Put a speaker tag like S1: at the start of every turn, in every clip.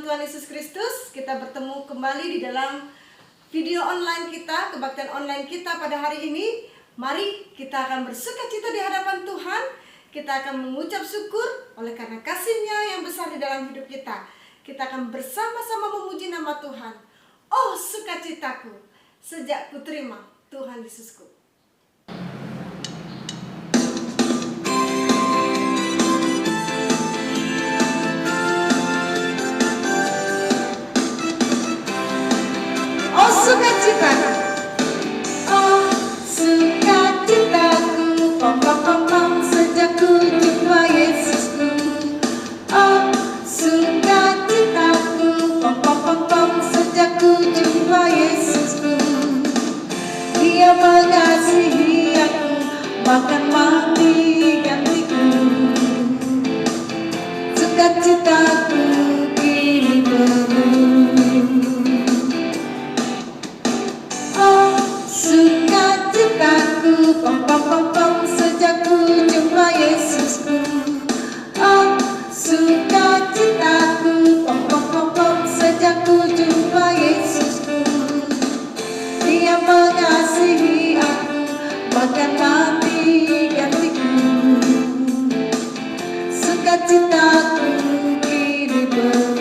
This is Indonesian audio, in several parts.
S1: Tuhan Yesus Kristus, kita bertemu kembali di dalam video online kita, kebaktian online kita pada hari ini. Mari kita akan bersukacita di hadapan Tuhan. Kita akan mengucap syukur oleh karena kasih-Nya yang besar di dalam hidup kita. Kita akan bersama-sama memuji nama Tuhan. Oh sukacitaku, sejak ku terima Tuhan Yesusku. Oh sukacitaku, oh sukacitaku, pom pom pom pom, sejak ku jumpa Yesusku. Oh sukacitaku, pom pom pom pom, sejak ku jumpa Yesusku. Dia mengasihi aku, bahkan mati gantiku. Sukacitaku kini penuh. Sukacitaku, pom pom pom pom, sejak ku jumpa Yesusku. Oh sukacitaku, pom pom pom pom, sejak ku jumpa Yesusku. Dia mengasihi aku, bahkan mati gantiku. Sukacitaku kini penuh.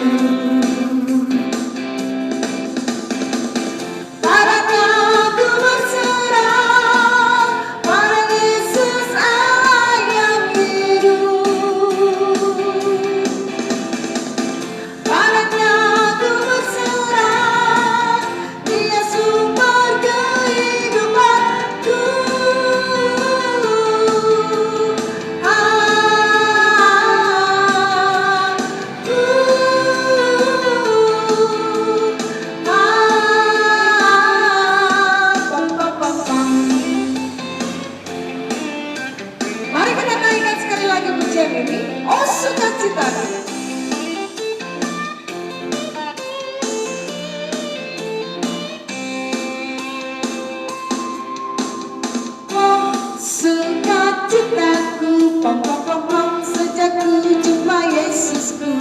S1: Sukacitaku, pom pom pom pom, sejak ku jumpa Yesusku.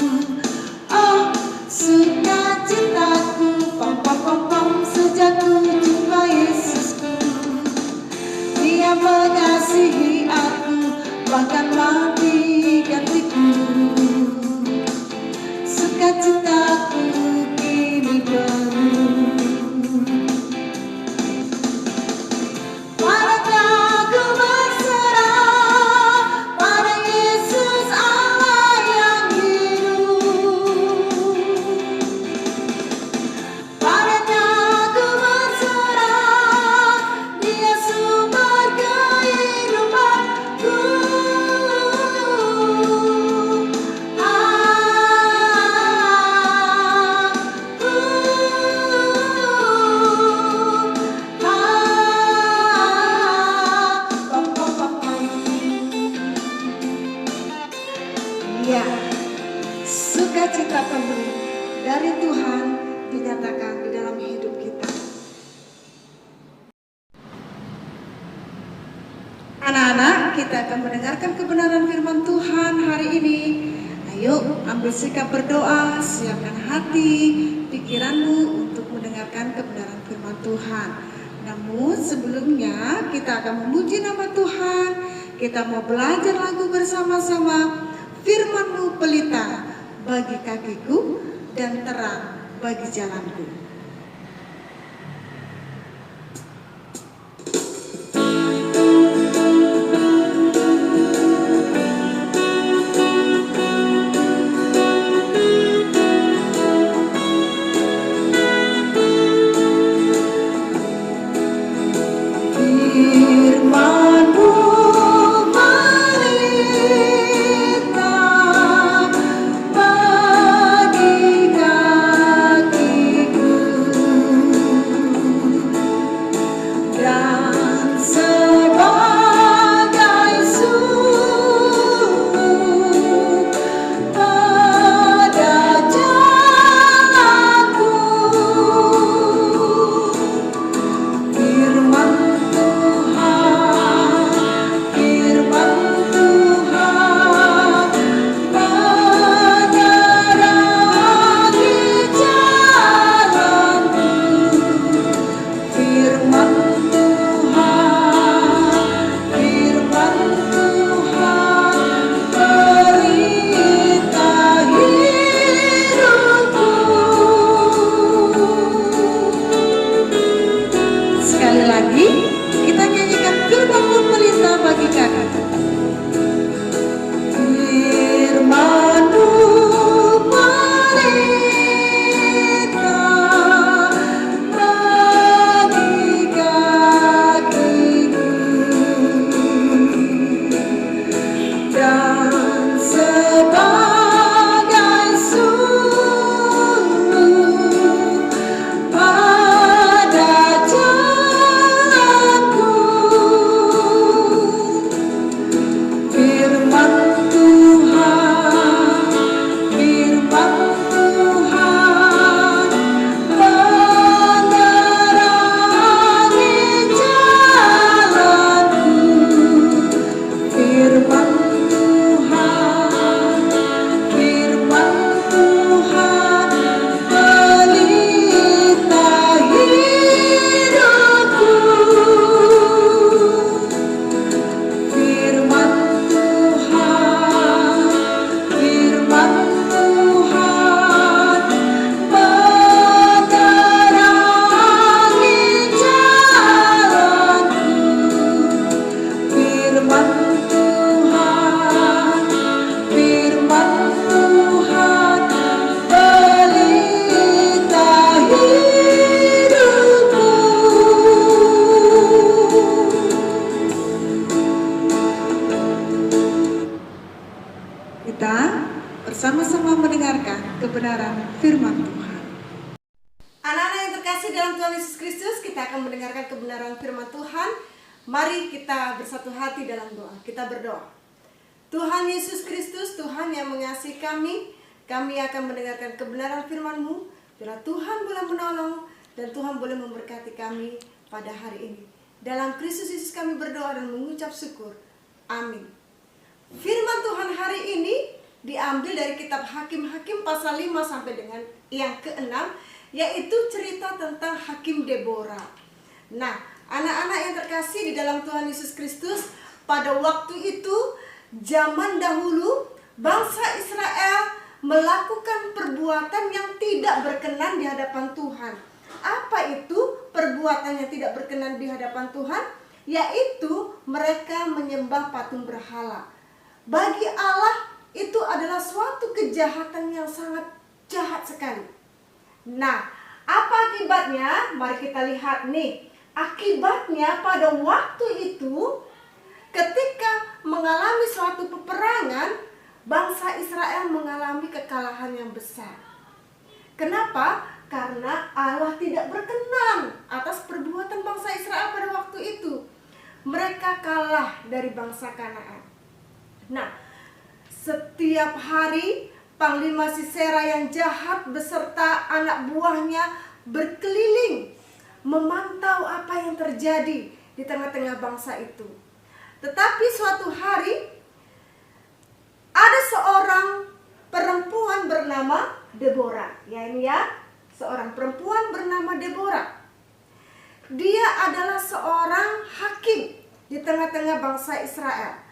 S1: Oh sukacitaku, pom pom pom pom, sejak ku jumpa Yesusku. Dia mengasihi aku, bahkan mati gantiku. Sukacitaku kini penuh. Ya, sukacita penuh dari Tuhan dinyatakan di dalam hidup kita. Anak-anak, kita akan mendengarkan kebenaran firman Tuhan hari ini. Ayo, ambil sikap berdoa, siapkan hati, pikiranmu untuk mendengarkan kebenaran firman Tuhan. Namun sebelumnya kita akan memuji nama Tuhan. Kita mau belajar lagu bersama-sama. Firman-Mu pelita bagi kakiku dan terang bagi jalanku. Bagi kakiku bersama-sama mendengarkan kebenaran firman Tuhan. Anak-anak yang terkasih dalam Tuhan Yesus Kristus, kita akan mendengarkan kebenaran firman Tuhan. Mari kita bersatu hati dalam doa. Kita berdoa. Tuhan Yesus Kristus, Tuhan yang mengasihi kami akan mendengarkan kebenaran firman-Mu. Bila Tuhan boleh menolong dan Tuhan boleh memberkati kami pada hari ini. Dalam Kristus Yesus kami berdoa dan mengucap syukur. Amin. Firman Tuhan hari ini diambil dari kitab Hakim-Hakim pasal 5 sampai dengan yang ke-6, yaitu cerita tentang Hakim Deborah. Nah, anak-anak yang terkasih di dalam Tuhan Yesus Kristus, pada waktu itu, zaman dahulu, bangsa Israel melakukan perbuatan yang tidak berkenan di hadapan Tuhan. Apa itu perbuatan yang tidak berkenan di hadapan Tuhan? Yaitu mereka menyembah patung berhala. Bagi Allah itu adalah suatu kejahatan yang sangat jahat sekali. Nah, apa akibatnya? Mari kita lihat nih. Akibatnya pada waktu itu, ketika mengalami suatu peperangan, bangsa Israel mengalami kekalahan yang besar. Kenapa? Karena Allah tidak berkenan atas perbuatan bangsa Israel pada waktu itu. Mereka kalah dari bangsa Kanaan. Nah, setiap hari Panglima Sisera yang jahat beserta anak buahnya berkeliling memantau apa yang terjadi di tengah-tengah bangsa itu. Tetapi suatu hari ada seorang perempuan bernama Deborah, seorang perempuan bernama Deborah. Dia adalah seorang hakim di tengah-tengah bangsa Israel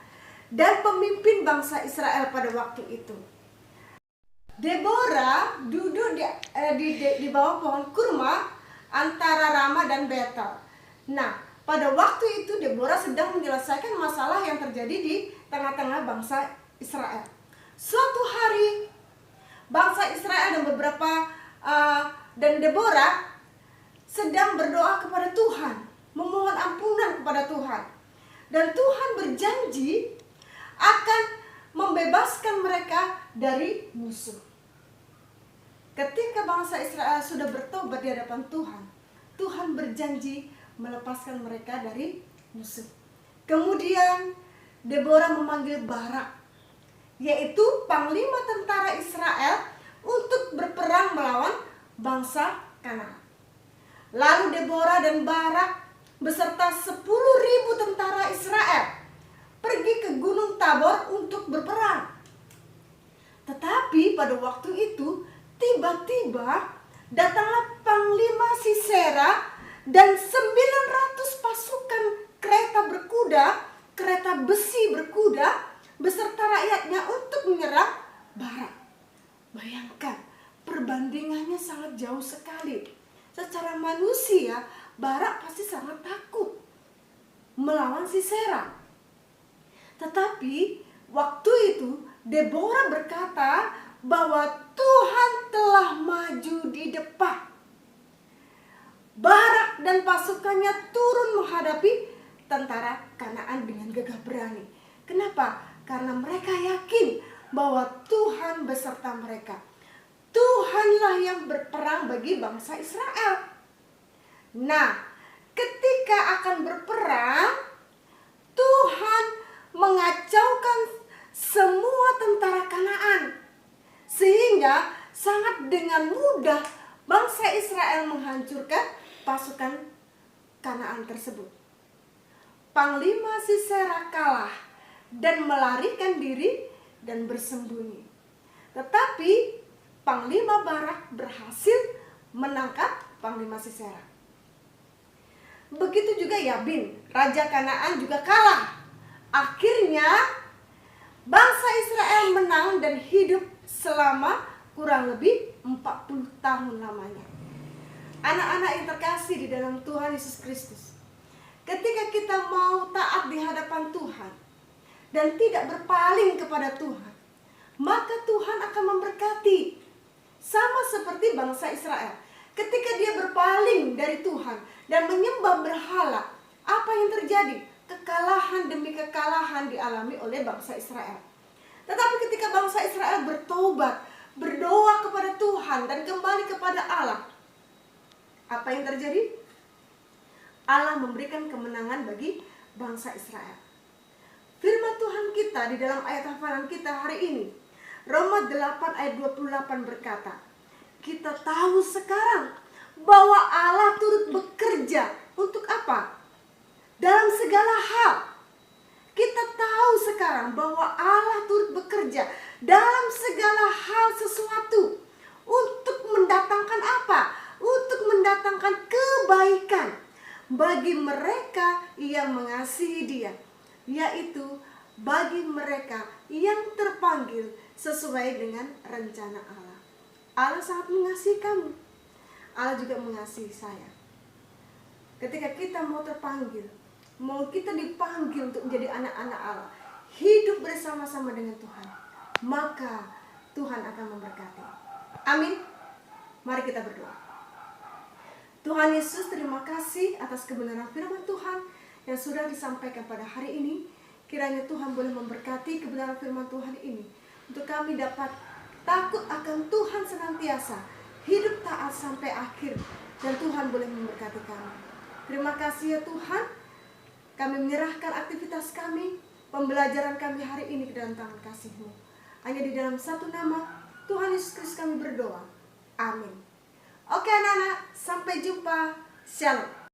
S1: dan pemimpin bangsa Israel pada waktu itu. Deborah duduk di bawah pohon kurma antara Rama dan Betel. Nah, pada waktu itu Deborah sedang menyelesaikan masalah yang terjadi di tengah-tengah bangsa Israel. Suatu hari bangsa Israel dan Deborah sedang berdoa kepada Tuhan, memohon ampunan kepada Tuhan. Dan Tuhan berjanji akan membebaskan mereka dari musuh. Ketika bangsa Israel sudah bertobat di hadapan Tuhan, Tuhan berjanji melepaskan mereka dari musuh. Kemudian Deborah memanggil Barak, yaitu panglima tentara Israel, untuk berperang melawan bangsa Kanaan. Lalu Deborah dan Barak beserta 10.000 tentara Israel pergi ke Gunung Tabor untuk berperang. Tetapi pada waktu itu tiba-tiba datanglah Panglima Sisera dan 900 pasukan kereta besi berkuda beserta rakyatnya untuk menyerang Barak. Bayangkan, perbandingannya sangat jauh sekali. Secara manusia, Barak pasti sangat takut melawan Sisera. Tetapi waktu itu Deborah berkata bahwa Tuhan telah maju di depan. Barak dan pasukannya turun menghadapi tentara Kanaan dengan gagah berani. Kenapa? Karena mereka yakin bahwa Tuhan beserta mereka. Tuhanlah yang berperang bagi bangsa Israel. Nah, ketika akan berperang, Tuhan mengacaukan semua tentara Kanaan, sehingga sangat dengan mudah bangsa Israel menghancurkan pasukan Kanaan tersebut. Panglima Sisera kalah dan melarikan diri dan bersembunyi. Tetapi Panglima Barak berhasil menangkap Panglima Sisera. Begitu juga Yabin, Raja Kanaan juga kalah. Akhirnya bangsa Israel menang dan hidup selama kurang lebih 40 tahun lamanya. Anak-anak yang terkasih di dalam Tuhan Yesus Kristus, ketika kita mau taat di hadapan Tuhan dan tidak berpaling kepada Tuhan, maka Tuhan akan memberkati. Sama seperti bangsa Israel, ketika dia berpaling dari Tuhan dan menyembah berhala, apa yang terjadi? Kekalahan demi kekalahan dialami oleh bangsa Israel.
S2: Tetapi ketika bangsa Israel bertobat, berdoa kepada Tuhan dan kembali kepada Allah, apa yang terjadi? Allah memberikan kemenangan bagi bangsa Israel. Firman Tuhan kita di dalam ayat hafalan kita hari ini, Roma 8 ayat 28 berkata, kita tahu sekarang bahwa Allah turut bekerja untuk apa? Dalam segala hal. Kita tahu sekarang bahwa Allah turut bekerja dalam segala hal sesuatu untuk mendatangkan apa? Untuk mendatangkan kebaikan bagi mereka yang mengasihi Dia, yaitu bagi mereka yang terpanggil sesuai dengan rencana Allah. Allah sangat mengasihi kamu. Allah juga mengasihi saya. Ketika kita mau terpanggil, mau kita dipanggil untuk menjadi anak-anak Allah, hidup bersama-sama dengan Tuhan, maka Tuhan akan memberkati. Amin. Mari kita berdoa. Tuhan Yesus, terima kasih atas kebenaran firman Tuhan yang sudah disampaikan pada hari ini. Kiranya Tuhan boleh memberkati kebenaran firman Tuhan ini, untuk kami dapat takut akan Tuhan senantiasa, hidup taat sampai akhir, dan Tuhan boleh memberkati kami. Terima kasih ya Tuhan. Kami menyerahkan aktivitas kami, pembelajaran kami hari ini ke dalam tangan kasih-Mu. Hanya di dalam satu nama, Tuhan Yesus Kristus kami berdoa. Amin. Oke anak-anak, sampai jumpa. Shalom.